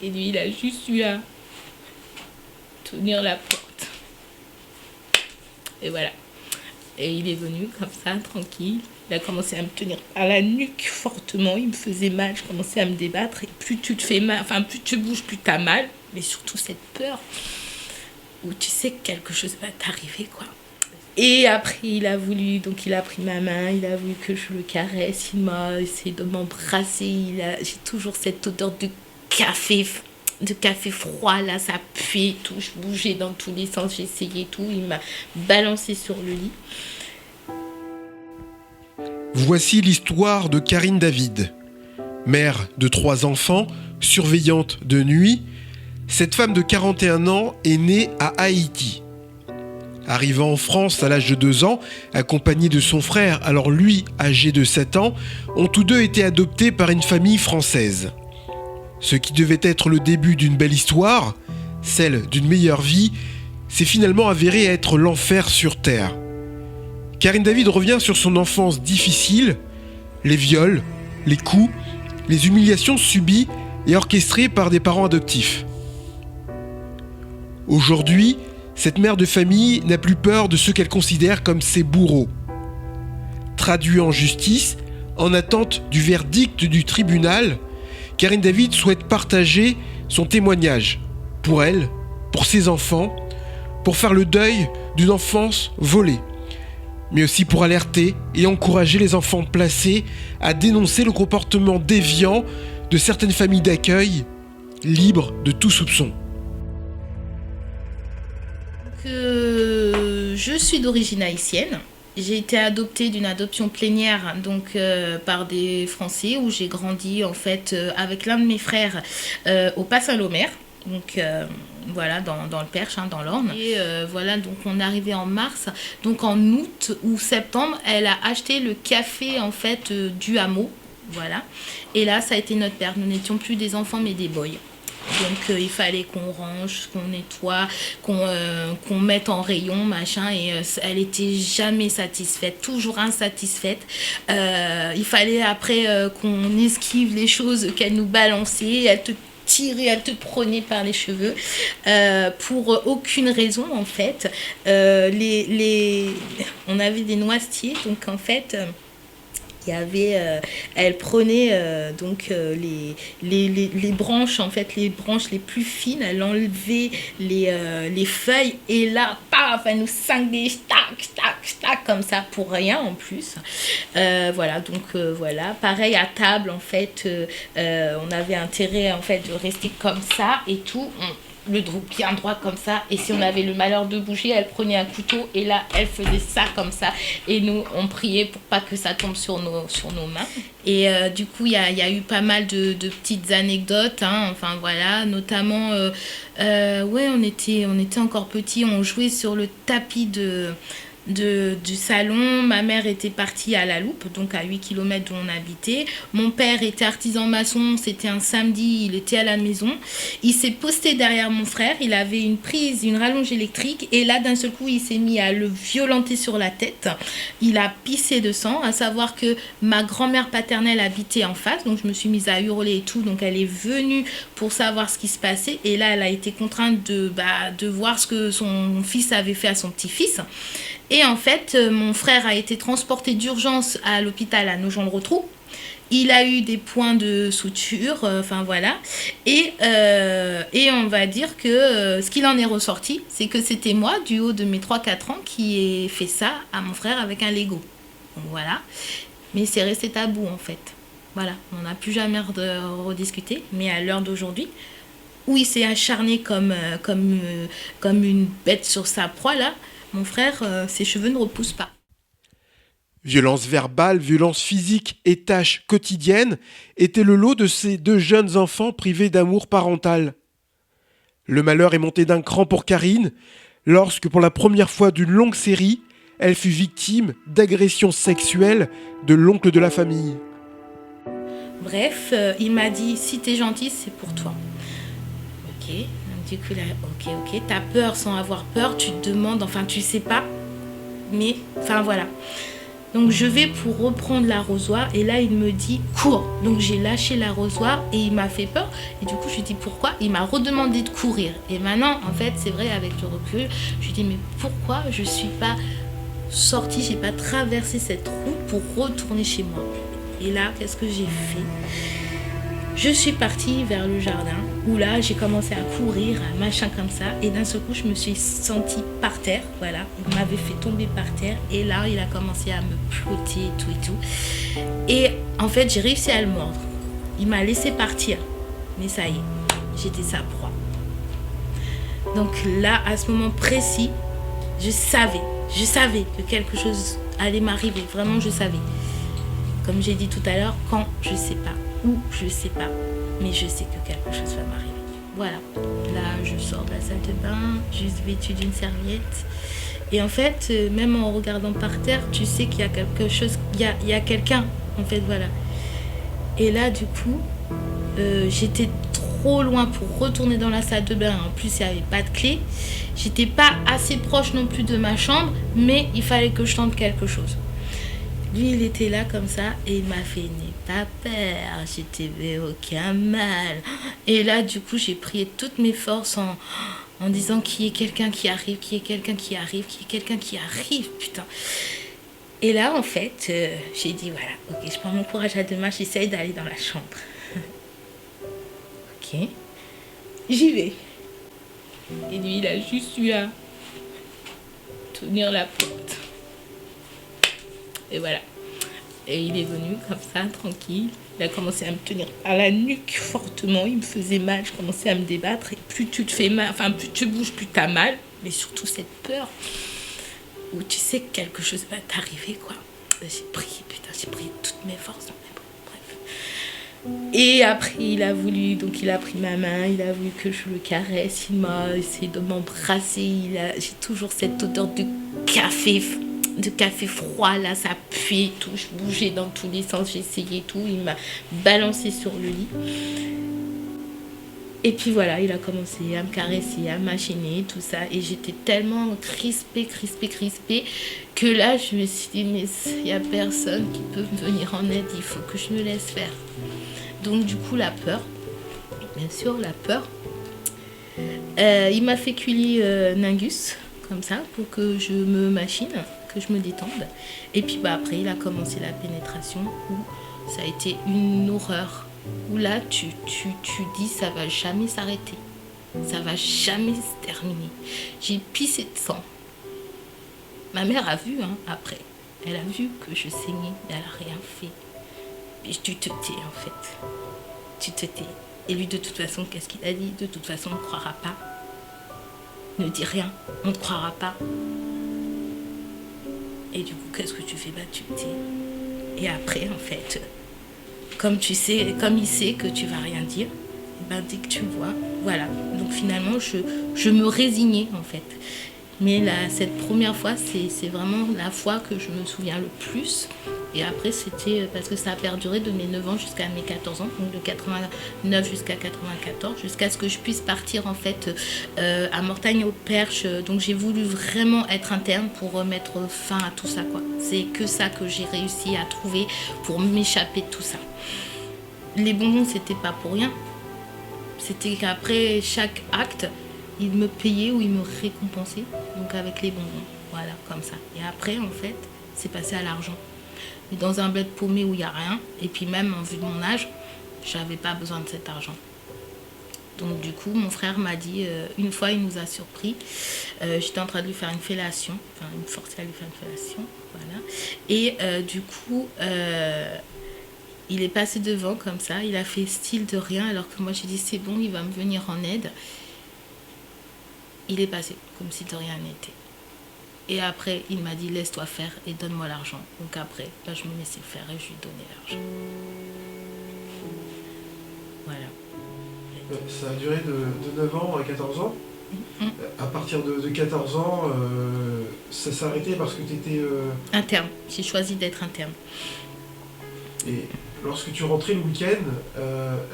Et lui, il a juste eu à tenir la porte. Et voilà. Et il est venu comme ça, tranquille. Il a commencé à me tenir par la nuque fortement. Il me faisait mal. Je commençais à me débattre. Et plus tu te fais mal, enfin, plus tu bouges, plus t'as mal. Mais surtout cette peur où tu sais que quelque chose va t'arriver, quoi. Et après, il a pris ma main, il a voulu que je le caresse. Il m'a essayé de m'embrasser. J'ai toujours cette odeur de café froid, là, ça puait et tout. Je bougeais dans tous les sens, j'essayais tout. Il m'a balancé sur le lit. Voici l'histoire de Karine David. Mère de 3 enfants, surveillante de nuit, cette femme de 41 ans est née à Haïti. Arrivant en France à l'âge de 2 ans, accompagnée de son frère, alors lui âgé de 7 ans, ont tous deux été adoptés par une famille française. Ce qui devait être le début d'une belle histoire, celle d'une meilleure vie, s'est finalement avéré être l'enfer sur terre. Karine David revient sur son enfance difficile, les viols, les coups, les humiliations subies et orchestrées par des parents adoptifs. Aujourd'hui, cette mère de famille n'a plus peur de ceux qu'elle considère comme ses bourreaux. Traduit en justice, en attente du verdict du tribunal, Karine David souhaite partager son témoignage pour elle, pour ses enfants, pour faire le deuil d'une enfance volée, mais aussi pour alerter et encourager les enfants placés à dénoncer le comportement déviant de certaines familles d'accueil, libres de tout soupçon. Je suis d'origine haïtienne. J'ai été adoptée d'une adoption plénière par des Français où j'ai grandi en fait avec l'un de mes frères au Pas-Saint-Lomère. Voilà, dans le Perche, dans l'Orne. Et voilà, donc on est arrivé en mars. Donc en août ou septembre, elle a acheté le café en fait du hameau. Voilà. Et là, ça a été notre père. Nous n'étions plus des enfants mais des boys. Donc il fallait qu'on range, qu'on nettoie, qu'on mette en rayon, machin. Et elle était jamais satisfaite, toujours insatisfaite. Il fallait après qu'on esquive les choses qu'elle nous balançait. Elle te tirait, elle te prenait par les cheveux pour aucune raison en fait. On avait des noisetiers, donc en fait... elle prenait les branches, en fait, les branches les plus fines, elle enlevait les feuilles et là, paf, elle nous cinglait, tac, comme ça, pour rien en plus. Voilà, voilà. Pareil à table, en fait, on avait intérêt, en fait, de rester comme ça et tout. Le dos bien droit comme ça, et si on avait le malheur de bouger, elle prenait un couteau et là elle faisait ça comme ça et nous on priait pour pas que ça tombe sur nos mains. Et du coup il y a eu pas mal de petites anecdotes, enfin voilà, notamment on était encore petits, on jouait sur le tapis du salon. Ma mère était partie à La Loupe, donc à 8 km d'où on habitait. Mon père était artisan maçon, c'était un samedi, il était à la maison. Il s'est posté derrière mon frère, il avait une rallonge électrique et là d'un seul coup il s'est mis à le violenter sur la tête. Il a pissé de sang, à savoir que ma grand-mère paternelle habitait en face, donc je me suis mise à hurler et tout, donc elle est venue pour savoir ce qui se passait et là elle a été contrainte de voir ce que son fils avait fait à son petit-fils. Et en fait, mon frère a été transporté d'urgence à l'hôpital à Nogent-le-Rotrou. Il a eu des points de suture, voilà. Et on va dire que ce qu'il en est ressorti, c'est que c'était moi, du haut de mes 3-4 ans, qui ai fait ça à mon frère avec un Lego. Donc voilà. Mais c'est resté tabou en fait. Voilà, on n'a plus jamais rediscuté. Mais à l'heure d'aujourd'hui, où il s'est acharné comme une bête sur sa proie là, mon frère, ses cheveux ne repoussent pas. Violence verbale, violence physique et tâches quotidiennes étaient le lot de ces 2 jeunes enfants privés d'amour parental. Le malheur est monté d'un cran pour Karine lorsque, pour la première fois d'une longue série, elle fut victime d'agressions sexuelles de l'oncle de la famille. Bref, il m'a dit, si t'es gentil, c'est pour toi. Ok. Du coup, là, ok, t'as peur sans avoir peur, tu te demandes, enfin, tu sais pas. mais enfin voilà. Donc je vais pour reprendre l'arrosoir et là il me dit cours. Donc j'ai lâché l'arrosoir et il m'a fait peur. Et du coup je lui dis pourquoi. Il m'a redemandé de courir. Et maintenant en fait c'est vrai avec le recul, je lui dis mais pourquoi je suis pas sortie, j'ai pas traversé cette route pour retourner chez moi. Et là qu'est-ce que j'ai fait? Je suis partie vers le jardin où là j'ai commencé à courir, un machin comme ça, et d'un seul coup je me suis sentie par terre, voilà, il m'avait fait tomber par terre et là il a commencé à me plotter et tout. Et en fait j'ai réussi à le mordre, il m'a laissé partir, mais ça y est, j'étais sa proie. Donc là à ce moment précis, je savais que quelque chose allait m'arriver, vraiment je savais. Comme j'ai dit tout à l'heure, quand je sais pas. Ou je sais pas, mais je sais que quelque chose va m'arriver. Voilà, là je sors de la salle de bain, juste vêtue d'une serviette. Et en fait, même en regardant par terre, tu sais qu'il y a quelque chose, il y a quelqu'un, en fait, voilà. Et là, du coup, j'étais trop loin pour retourner dans la salle de bain. En plus, il n'y avait pas de clé. J'étais pas assez proche non plus de ma chambre, mais il fallait que je tente quelque chose. Lui, il était là comme ça et il m'a fait « N'aie pas peur, je t'ai fait aucun mal ». Et là, du coup, j'ai prié toutes mes forces en disant qu'il y ait quelqu'un qui arrive, qu'il y ait quelqu'un qui arrive, qu'il y ait quelqu'un qui arrive, putain. Et là, en fait, j'ai dit « Voilà, ok, je prends mon courage à deux mains, j'essaye d'aller dans la chambre. » Ok, j'y vais. Et lui, il a juste eu à tenir la porte. Et voilà. Et il est venu comme ça, tranquille. Il a commencé à me tenir par la nuque fortement. Il me faisait mal. Je commençais à me débattre. Et plus tu te fais mal, enfin, plus tu bouges, plus t'as mal. Mais surtout cette peur où tu sais que quelque chose va t'arriver, quoi. J'ai prié, putain, j'ai prié toutes mes forces. Bref. Et après, il a pris ma main, il a voulu que je le caresse. Il m'a essayé de m'embrasser. J'ai toujours cette odeur de café froid, là, ça puait et tout, je bougeais dans tous les sens, j'essayais tout, il m'a balancé sur le lit. Et puis voilà, il a commencé à me caresser, à machiner, tout ça, et j'étais tellement crispée, que là, je me suis dit, mais il n'y a personne qui peut me venir en aide, il faut que je me laisse faire. Donc du coup, la peur, bien sûr, la peur. Il m'a fait cueillir Ningus, comme ça, pour que je me machine, que je me détende. Et puis après, il a commencé la pénétration où ça a été une horreur. Où là, tu dis, ça va jamais s'arrêter. Ça va jamais se terminer. J'ai pissé de sang. Ma mère a vu, après. Elle a vu que je saignais, mais elle n'a rien fait. Et tu te tais, en fait. Tu te tais. Et lui, de toute façon, qu'est-ce qu'il a dit? De toute façon, on ne croira pas. Ne dis rien, on ne te croira pas. Et du coup, qu'est-ce que tu fais? Tu te tais. Et après, en fait, comme il sait que tu vas rien dire, dès que tu le vois, voilà. Donc finalement, je me résignais, en fait. Mais cette première fois, c'est vraiment la fois que je me souviens le plus. Et après, c'était parce que ça a perduré de mes 9 ans jusqu'à mes 14 ans, donc de 89 jusqu'à 94, jusqu'à ce que je puisse partir en fait à Mortagne-au-Perche. Donc j'ai voulu vraiment être interne pour mettre fin à tout ça, quoi. C'est que ça que j'ai réussi à trouver pour m'échapper de tout ça. Les bonbons, c'était pas pour rien. C'était qu'après chaque acte, il me payait ou il me récompensait, donc avec les bonbons, voilà, comme ça. Et après, en fait, c'est passé à l'argent. Et dans un bled paumé où il n'y a rien, et puis même en vue de mon âge, j'avais pas besoin de cet argent. Donc du coup, mon frère m'a dit, une fois il nous a surpris, j'étais en train de lui faire une fellation, enfin il me forçait à lui faire une fellation, voilà. Et du coup, il est passé devant comme ça, il a fait style de rien, alors que moi j'ai dit c'est bon, il va me venir en aide. Il est passé comme si de rien n'était. Et après, il m'a dit, laisse-toi faire et donne-moi l'argent. Donc après, je me laissais faire et je lui donnais l'argent. Voilà. Ça a duré de 9 ans à 14 ans. À partir de 14 ans, ça s'est arrêté parce que tu étais... Interne. J'ai choisi d'être interne. Et Lorsque tu rentrais le week-end,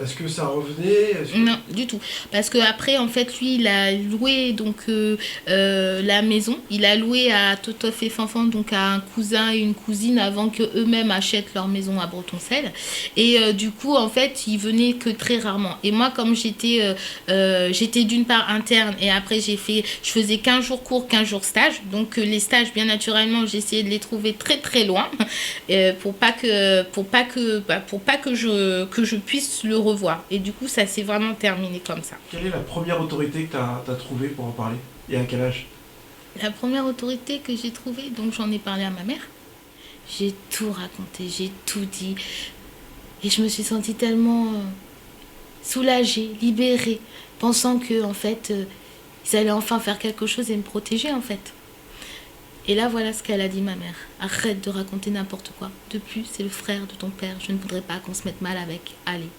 est-ce que ça revenait? Non, du tout. Parce que après, en fait, lui, il a loué donc la maison. Il a loué à Totof et Fanfan, donc à un cousin et une cousine, avant que eux-mêmes achètent leur maison à Bretoncelle. Et du coup, en fait, ils venaient que très rarement. Et moi, comme j'étais d'une part interne, et après je faisais 15 jours cours, 15 jours stage. Donc les stages, bien naturellement, j'essayais de les trouver très très loin, pour pas que je puisse le revoir. Et du coup, ça s'est vraiment terminé comme ça. Quelle est la première autorité que tu as trouvée pour en parler? Et à quel âge? La première autorité que j'ai trouvée, donc j'en ai parlé à ma mère. J'ai tout raconté, j'ai tout dit. Et je me suis sentie tellement soulagée, libérée, pensant que en fait, ils allaient enfin faire quelque chose et me protéger en fait. Et là, voilà ce qu'elle a dit, ma mère. Arrête de raconter n'importe quoi. De plus, c'est le frère de ton père. Je ne voudrais pas qu'on se mette mal avec. Allez,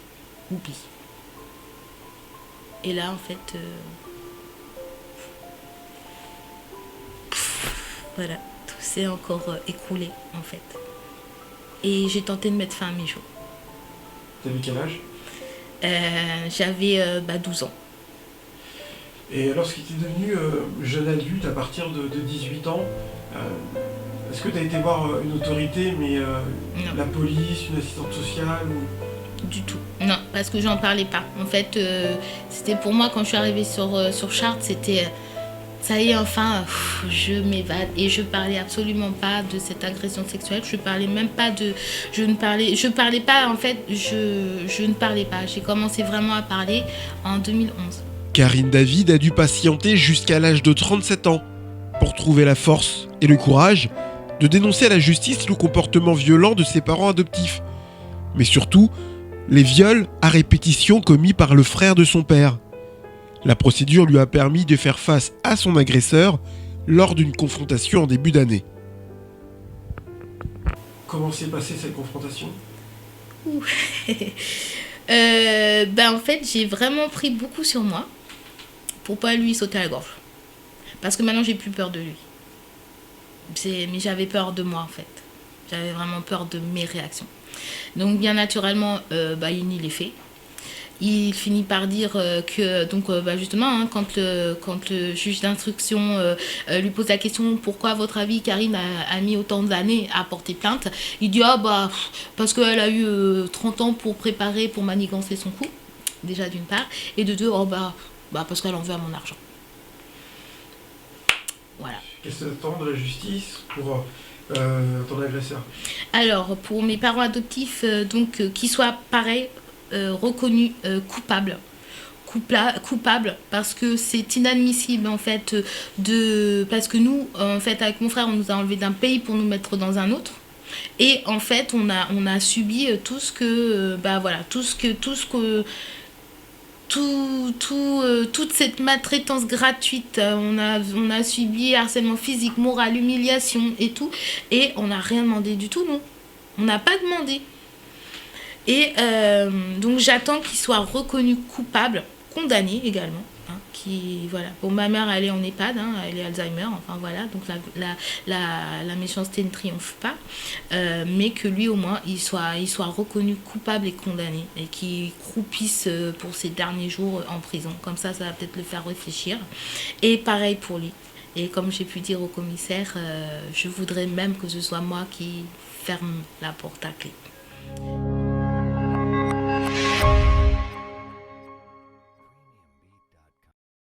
oublie. Et là, en fait, voilà, tout s'est encore écroulé, en fait. Et j'ai tenté de mettre fin à mes jours. T'avais quel âge? J'avais 12 ans. Et lorsqu'il était devenu jeune adulte, à partir de 18 ans, est-ce que tu as été voir une autorité, mais la police, une assistante sociale ou... Du tout. Non, parce que j'en parlais pas. En fait, c'était pour moi, quand je suis arrivée sur Chartres, c'était... ça y est, enfin, je m'évade. Et je parlais absolument pas de cette agression sexuelle. Je parlais même pas de... Je ne parlais pas, en fait, je ne parlais pas. J'ai commencé vraiment à parler en 2011. Karine David a dû patienter jusqu'à l'âge de 37 ans pour trouver la force et le courage de dénoncer à la justice le comportement violent de ses parents adoptifs. Mais surtout, les viols à répétition commis par le frère de son père. La procédure lui a permis de faire face à son agresseur lors d'une confrontation en début d'année. Comment s'est passée cette confrontation? En fait, j'ai vraiment pris beaucoup sur moi pour pas lui sauter à la gorge. Parce que maintenant, j'ai plus peur de lui. Mais j'avais peur de moi, en fait. J'avais vraiment peur de mes réactions. Donc, bien naturellement, il nie les faits. Il finit par dire que, donc, justement, hein, quand le juge d'instruction lui pose la question pourquoi, à votre avis, Karine a mis autant d'années à porter plainte, il dit parce qu'elle a eu 30 ans pour préparer, pour manigancer son coup, déjà d'une part, et de deux, parce qu'elle en veut à mon argent. Voilà. Qu'est-ce que t'attends de la justice pour ton agresseur? Alors, pour mes parents adoptifs, qu'ils soient pareils, reconnus coupables. Coupable parce que c'est inadmissible en fait parce que nous en fait avec mon frère on nous a enlevé d'un pays pour nous mettre dans un autre et en fait on a subi tout ce que toute cette maltraitance gratuite, on a subi harcèlement physique, moral, humiliation et tout, et on n'a rien demandé du tout, non, on n'a pas demandé. Et donc j'attends qu'il soit reconnu coupable, condamné également. Bon, ma mère elle est en EHPAD, elle est Alzheimer, enfin voilà, donc la méchanceté ne triomphe pas, mais que lui au moins il soit reconnu coupable et condamné et qu'il croupisse pour ses derniers jours en prison. Comme ça va peut-être le faire réfléchir. Et pareil pour lui. Et comme j'ai pu dire au commissaire, je voudrais même que ce soit moi qui ferme la porte à clé.